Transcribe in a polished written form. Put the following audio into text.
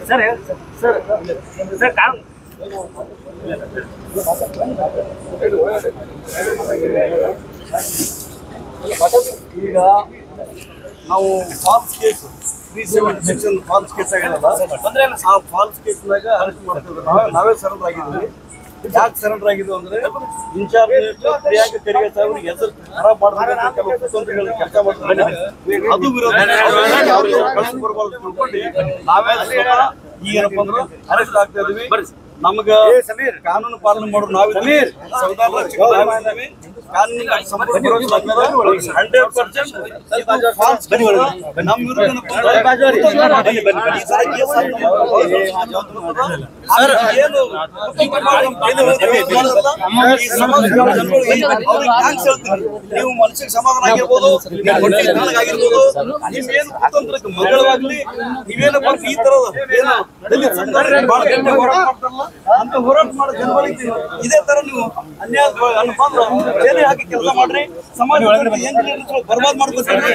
Sir sir sir काम ಈಗ ನಾವು falls case 37 section falls case ಆಗಿರಲ್ಲ ಆ ಫಾಲ್ಸ್ ಕೇಸ್ನಾಗ ಅರೆಸ್ಟ್ ಮಾಡ್ತಿದ್ರು ನಾವೇ ಸರೆಂಡರ್ ಆಗಿದ್ವಿ. ಯಾಕೆ ಸರೆಂಡರ್ ಆಗಿದ್ವು ಅಂದ್ರೆ ಇನ್ಚಾರ್ಜ್ ಪ್ರಿಯಾಂಕ ಖರ್ಗೆ ಸಾಹೇಬ್ರಿಗೆ ಹೆಸರು ಖರಾಬ್ ಮಾಡಬೇಕು ಕೆಲವು ಕುತಂತ್ರಗಳು ಕೆಲಸ ಮಾಡ್ತಾರೆ, ಅದು ವಿರೋಧ ಬರಬಾರ್ದು ತಿಳ್ಕೊಂಡು ನಾವೇ ಈಗೇನಪ್ಪ ಅಂದ್ರೆ ಅರೆಸ್ಟ್ ಆಗ್ತಾ ಇದೀವಿ. ನಮ್ಗ ಕಾನೂನು ಪಾಲನೆ ಮಾಡೋದು ನಾವಿದ್ದೀವಿ, ಸಂವಿಧಾನ ರಕ್ಷಕರಾಗಿದ್ದೀವಿ. ಕಾನೂನಿನ ಸಂಪೂರ್ಣ 100% ಫಾಲ್ಸ್ ನಮ್ಮ ವಿರುದ್ಧ ನೀವು ಮನಸ್ಸಿಗೆ ಸಮಾಧಾನ ಆಗಿರ್ಬೋದು, ಆಗಿರ್ಬೋದು, ನೀವೇನು ಕುತಂತ್ರಕ್ಕೆ ಮಗಳಾಗ್ಲಿ ನೀವೇನಪ್ಪ ಈ ತರದ ಏನು ದಲಿತ ಸಮುದಾಯ ಅಂತ ಹೋರಾಟ ಮಾಡೋ ಜನಗಳಿಗೆ ಇದೇ ತರ ನೀವು ಅನ್ಯಾಯ ಬೇರೆ ಹಾಕಿ ಕೆಲಸ ಮಾಡ್ರಿ. ಸಮಾಜ ಬರ್ಬಾದ್ ಮಾಡ್ಕೊತೀರಿ,